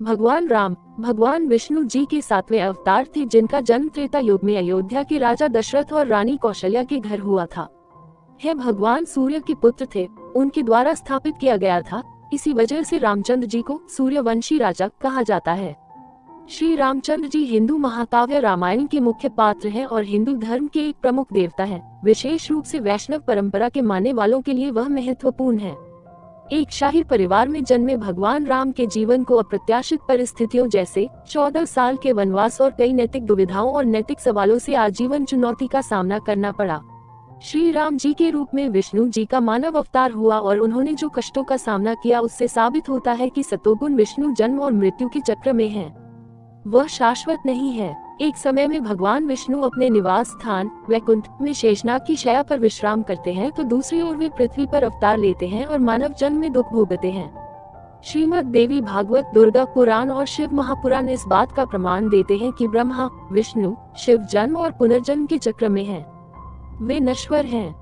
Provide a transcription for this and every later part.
भगवान राम भगवान विष्णु जी के 7वें अवतार थे, जिनका जन्म त्रेता युग में अयोध्या के राजा दशरथ और रानी कौशल्या के घर हुआ था। यह भगवान सूर्य के पुत्र थे, उनके द्वारा स्थापित किया गया था। इसी वजह से रामचंद्र जी को सूर्यवंशी राजा कहा जाता है। श्री रामचंद्र जी हिंदू महाकाव्य रामायण के मुख्य पात्र हैं और हिंदू धर्म के एक प्रमुख देवता हैं। विशेष रूप से वैष्णव परंपरा के मानने वालों के लिए वह महत्वपूर्ण है। एक शाही परिवार में जन्मे भगवान राम के जीवन को अप्रत्याशित परिस्थितियों जैसे 14 साल के वनवास और कई नैतिक दुविधाओं और नैतिक सवालों से आजीवन चुनौती का सामना करना पड़ा। श्री राम जी के रूप में विष्णु जी का मानव अवतार हुआ और उन्होंने जो कष्टों का सामना किया, उससे साबित होता है कि सतोगुण विष्णु जन्म और मृत्यु के चक्र में है, वह शाश्वत नहीं है। एक समय में भगवान विष्णु अपने निवास स्थान वैकुंठ में शेषनाग की शैया पर विश्राम करते हैं, तो दूसरी ओर वे पृथ्वी पर अवतार लेते हैं और मानव जन्म में दुख भोगते हैं। श्रीमद् देवी भागवत, दुर्गा पुराण और शिव महापुराण इस बात का प्रमाण देते हैं कि ब्रह्मा विष्णु शिव जन्म और पुनर्जन्म के चक्र में हैं। वे नश्वर हैं।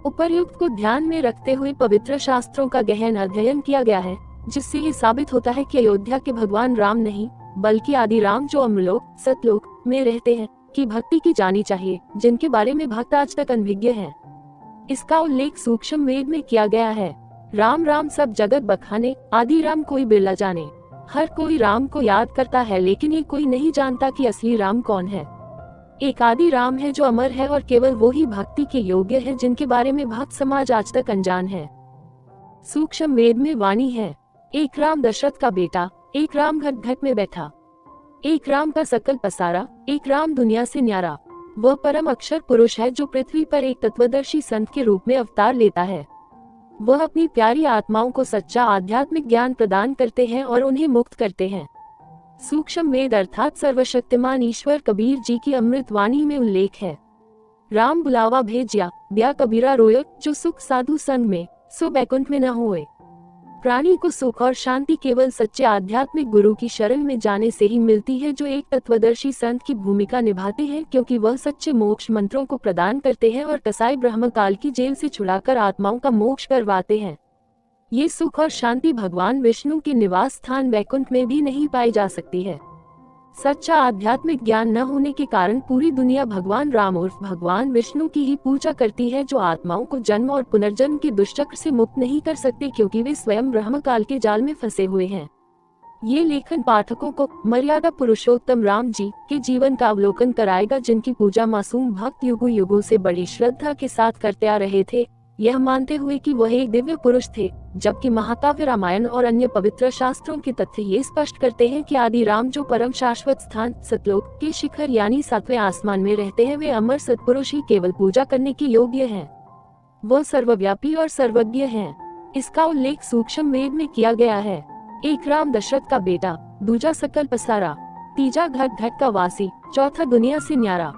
उपर्युक्त को ध्यान में रखते हुए पवित्र शास्त्रों का गहन अध्ययन किया गया है, जिससे ये साबित होता है कि अयोध्या के भगवान राम नहीं बल्कि आदि राम जो अमरलोक सतलोक में रहते हैं की भक्ति की जानी चाहिए, जिनके बारे में भक्त आज तक अनभिज्ञ हैं। इसका उल्लेख सूक्ष्म वेद में किया गया है। राम राम सब जगत बखाने, आदि राम कोई बिरला जाने। हर कोई राम को याद करता है, लेकिन ये कोई नहीं जानता कि असली राम कौन है। एक आदि राम है जो अमर है और केवल वो ही भक्ति के योग्य है, जिनके बारे में भक्त समाज आज तक अनजान है। सूक्ष्म वेद में वाणी है, एक राम दशरथ का बेटा, एक राम घट घट में बैठा, एक राम का सकल पसारा, एक राम दुनिया से न्यारा। वह परम अक्षर पुरुष है जो पृथ्वी पर एक तत्वदर्शी संत के रूप में अवतार लेता है। वह अपनी प्यारी आत्माओं को सच्चा आध्यात्मिक ज्ञान प्रदान करते हैं और उन्हें मुक्त करते हैं। सूक्ष्म वेद अर्थात सर्वशक्तिमान ईश्वर कबीर जी की अमृत वाणी में उल्लेख है, राम बुलावा भेजिया ब्या कबीरा रोय, जो सुख साधु संग में सो बैकुंठ में न होए। प्राणी को सुख और शांति केवल सच्चे आध्यात्मिक गुरु की शरण में जाने से ही मिलती है, जो एक तत्वदर्शी संत की भूमिका निभाते हैं, क्योंकि वह सच्चे मोक्ष मंत्रों को प्रदान करते हैं और कसाई ब्रह्म काल की जेल से छुड़ाकर आत्माओं का मोक्ष करवाते हैं। ये सुख और शांति भगवान विष्णु के निवास स्थान वैकुंठ में भी नहीं पाई जा सकती है। सच्चा आध्यात्मिक ज्ञान न होने के कारण पूरी दुनिया भगवान राम उर्फ भगवान विष्णु की ही पूजा करती है, जो आत्माओं को जन्म और पुनर्जन्म के दुष्चक्र से मुक्त नहीं कर सकते, क्योंकि वे स्वयं ब्रह्म काल के जाल में फंसे हुए हैं। ये लेखन पाठकों को मर्यादा पुरुषोत्तम राम जी के जीवन का अवलोकन कराएगा, जिनकी पूजा मासूम भक्त युगों युगों से बड़ी श्रद्धा के साथ करते आ रहे थे, यह मानते हुए कि वह एक दिव्य पुरुष थे। जबकि महाकाव्य रामायण और अन्य पवित्र शास्त्रों के तथ्य ये स्पष्ट करते हैं कि आदि राम जो परम शाश्वत स्थान सतलोक के शिखर यानी 7वें आसमान में रहते हैं, वे अमर सत्पुरुष ही केवल पूजा करने के योग्य हैं। वह सर्वव्यापी और सर्वज्ञ हैं। इसका उल्लेख सूक्ष्म वेद में किया गया है, एक राम दशरथ का बेटा, दूजा सकल पसारा, तीजा घट घट का वासी, चौथा दुनिया से न्यारा।